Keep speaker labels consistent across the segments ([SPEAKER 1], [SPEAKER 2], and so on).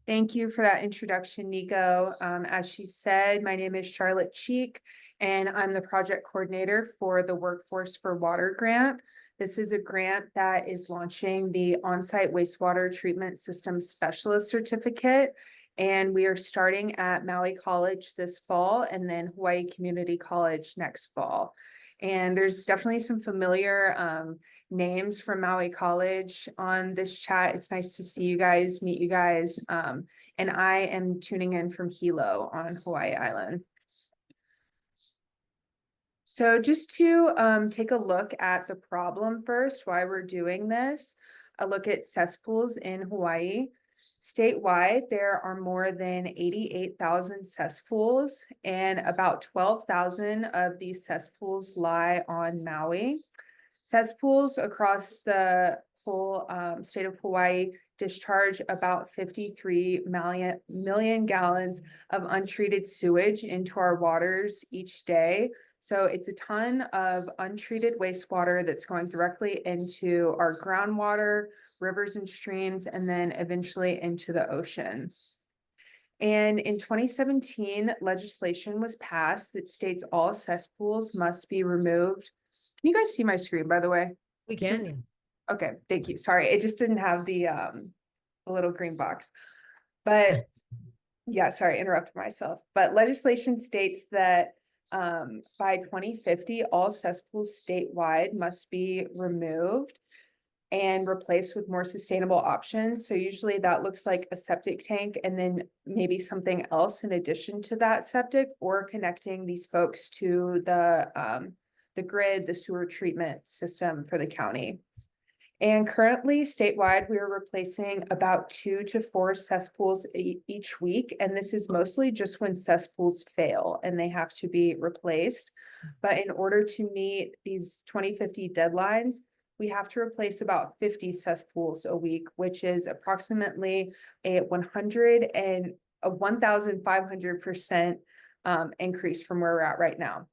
[SPEAKER 1] Thank you for that introduction, Nico. As she said, my name is Charlotte Cheek, and I'm the project coordinator for the Workforce for Water grant. This is a grant that is launching the on-site wastewater treatment system specialist certificate. And we are starting at Maui College this fall and then Hawaii Community College next fall. And there's definitely some familiar names from Maui College on this chat. It's nice to see you guys, meet you guys. And I am tuning in from Hilo on Hawaii Island. So just to take a look at the problem first, why we're doing this, a look at cesspools in Hawaii. Statewide, there are more than 88,000 cesspools, and about 12,000 of these cesspools lie on Maui. Cesspools across the whole state of Hawaii discharge about 53 million gallons of untreated sewage into our waters each day. So it's a ton of untreated wastewater that's going directly into our groundwater, rivers and streams, and then eventually into the ocean. And in 2017, legislation was passed that states all cesspools must be removed. Can you guys see my screen, by the way?
[SPEAKER 2] We can.
[SPEAKER 1] Okay, thank you. Sorry, it just didn't have the little green box. But yeah, sorry, interrupted myself. But legislation states that by 2050, all cesspools statewide must be removed and replaced with more sustainable options. So usually that looks like a septic tank and then maybe something else in addition to that septic, or connecting these folks to the grid, the sewer treatment system for the county. And currently statewide, we are replacing about 2 to 4 cesspools each week. And this is mostly just when cesspools fail and they have to be replaced. But in order to meet these 2050 deadlines, we have to replace about 50 cesspools a week, which is approximately a 1,500% increase from where we're at right now.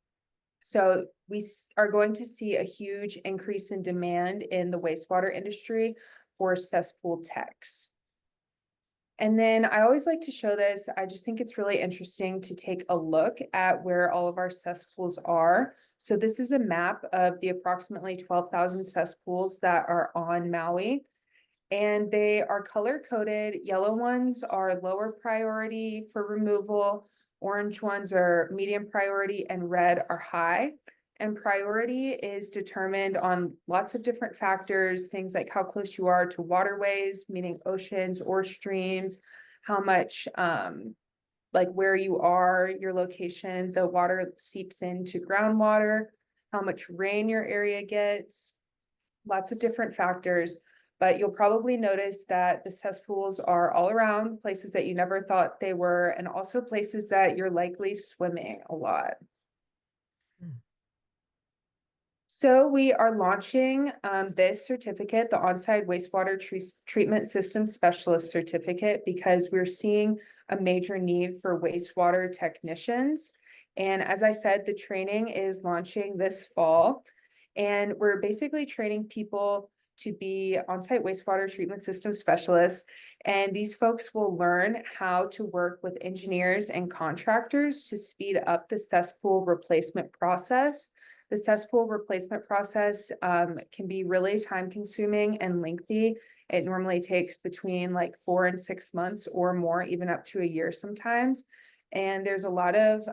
[SPEAKER 1] So we are going to see a huge increase in demand in the wastewater industry for cesspool techs. And then I always like to show this. I just think it's really interesting to take a look at where all of our cesspools are. So this is a map of the approximately 12,000 cesspools that are on Maui. And they are color coded. Yellow ones are lower priority for removal. Orange ones are medium priority and red are high. And priority is determined on lots of different factors, things like how close you are to waterways, meaning oceans or streams, how much, like where you are, your location, the water seeps into groundwater, how much rain your area gets, lots of different factors. But you'll probably notice that the cesspools are all around, places that you never thought they were, and also places that you're likely swimming a lot. So we are launching this certificate, the On-Site Wastewater Treatment System Specialist Certificate, because we're seeing a major need for wastewater technicians. And as I said, the training is launching this fall, and we're basically training people to be on-site wastewater treatment system specialists. And these folks will learn how to work with engineers and contractors to speed up the cesspool replacement process. The cesspool replacement process can be really time consuming and lengthy. It normally takes between like 4 and 6 months or more, even up to a year sometimes. And there's a lot of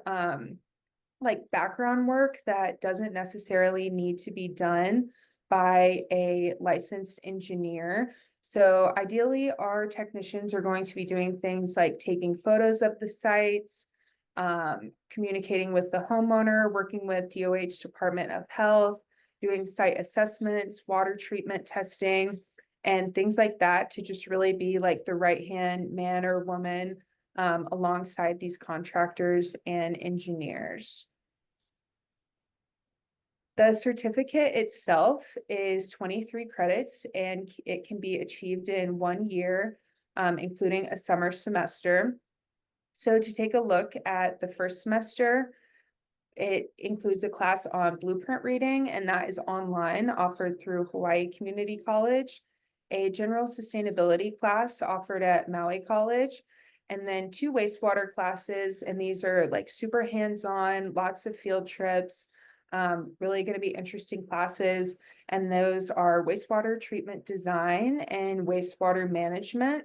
[SPEAKER 1] like background work that doesn't necessarily need to be done by a licensed engineer. So ideally, our technicians are going to be doing things like taking photos of the sites, communicating with the homeowner, working with DOH Department of Health, doing site assessments, water treatment testing, and things like that, to just really be like the right-hand man or woman alongside these contractors and engineers. The certificate itself is 23 credits, and it can be achieved in 1 year, including a summer semester. So to take a look at the first semester, it includes a class on blueprint reading, and that is online, offered through Hawaii Community College. a general sustainability class offered at Maui College, and then 2 wastewater classes, and these are like super hands-on, lots of field trips, really going to be interesting classes, and those are wastewater treatment design and wastewater management.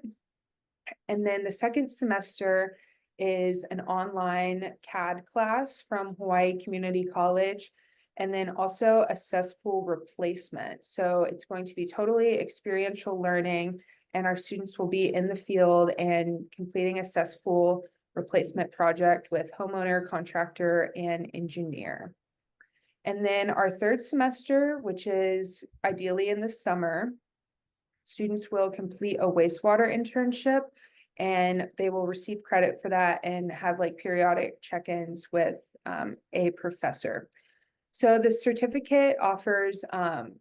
[SPEAKER 1] And then the second semester is an online CAD class from Hawaii Community College, and then also a cesspool replacement. So it's going to be totally experiential learning, and our students will be in the field and completing a cesspool replacement project with homeowner, contractor, and engineer. And then our third semester, which is ideally in the summer, students will complete a wastewater internship, and they will receive credit for that and have like periodic check-ins with a professor. So the certificate offers,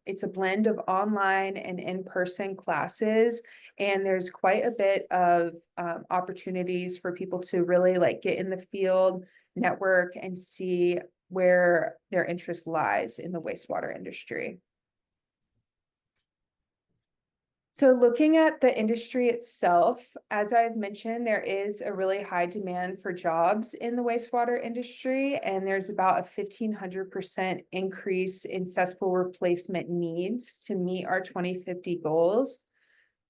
[SPEAKER 1] it's a blend of online and in-person classes, and there's quite a bit of opportunities for people to really like get in the field, network, and see where their interest lies in the wastewater industry. So looking at the industry itself, as I've mentioned, there is a really high demand for jobs in the wastewater industry, and there's about a 1,500% increase in cesspool replacement needs to meet our 2050 goals.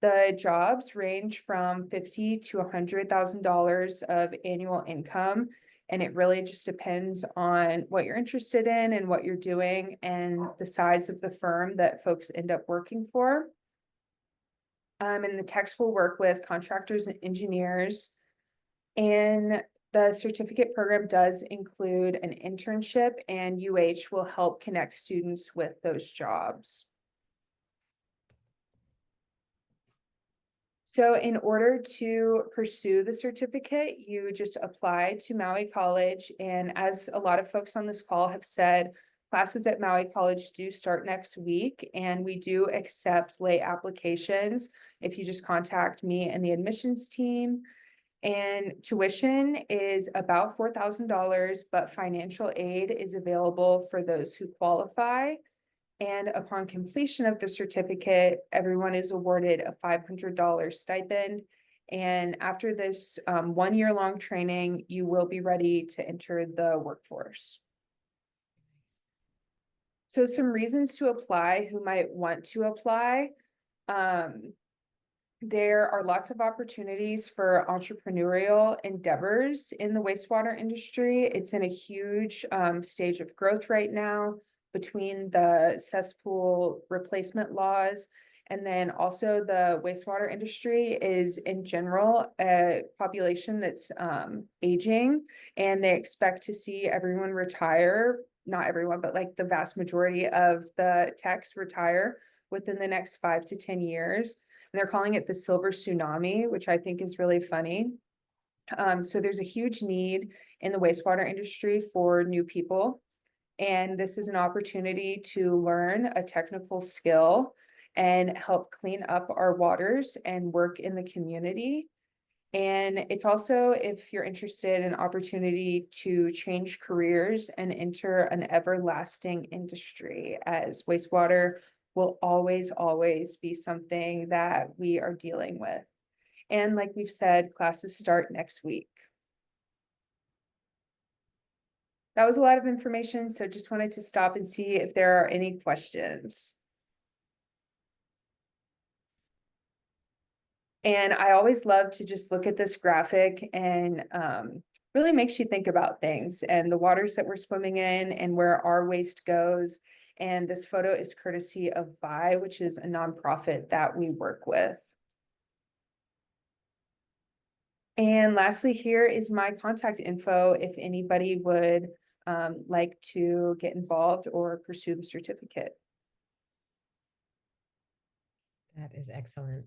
[SPEAKER 1] The jobs range from $50,000 to $100,000 of annual income, and it really just depends on what you're interested in and what you're doing and the size of the firm that folks end up working for. And the techs will work with contractors and engineers. And the certificate program does include an internship, and UH will help connect students with those jobs. So in order to pursue the certificate, you just apply to Maui College. And as a lot of folks on this call have said, classes at Maui College do start next week, and we do accept late applications if you just contact me and the admissions team. And tuition is about $4,000, but financial aid is available for those who qualify. And upon completion of the certificate, everyone is awarded a $500 stipend. And after this 1-year-long training, you will be ready to enter the workforce. So some reasons to apply, who might want to apply. There are lots of opportunities for entrepreneurial endeavors in the wastewater industry. It's in a huge stage of growth right now, between the cesspool replacement laws, and then also the wastewater industry is in general a population that's aging, and they expect to see everyone retire. Not everyone, but like the vast majority of the techs retire within the next 5 to 10 years. And they're calling it the silver tsunami, which I think is really funny. So there's a huge need in the wastewater industry for new people. And this is an opportunity to learn a technical skill and help clean up our waters and work in the community. And it's also, if you're interested, in opportunity to change careers and enter an everlasting industry, as wastewater will always, always be something that we are dealing with. And like we've said, classes start next week. That was a lot of information, so just wanted to stop and see if there are any questions. And I always love to just look at this graphic, and really makes you think about things and the waters that we're swimming in and where our waste goes. And this photo is courtesy of Vi, which is a nonprofit that we work with. And lastly, here is my contact info if anybody would like to get involved or pursue the certificate.
[SPEAKER 2] That is excellent.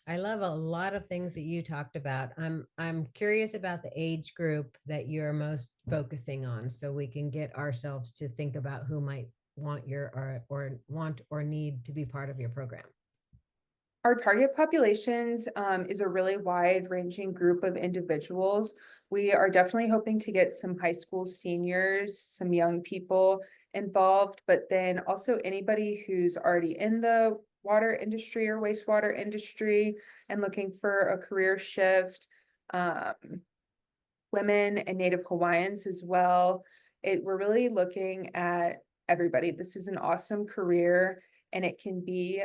[SPEAKER 2] I love a lot of things that you talked about. I'm curious about the age group that you're most focusing on, so we can get ourselves to think about who might want or want or need to be part of your program.
[SPEAKER 1] Our target populations is a really wide-ranging group of individuals. We are definitely hoping to get some high school seniors, some young people involved, but then also anybody who's already in the water industry or wastewater industry and looking for a career shift. Women and Native Hawaiians as well. We're really looking at everybody. This is an awesome career and it can be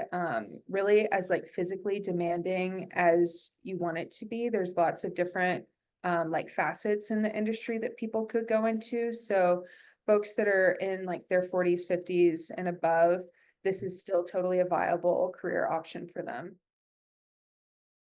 [SPEAKER 1] really as like physically demanding as you want it to be. There's lots of different like facets in the industry that people could go into. So folks that are in like their 40s, 50s and above, this is still totally a viable career option for them.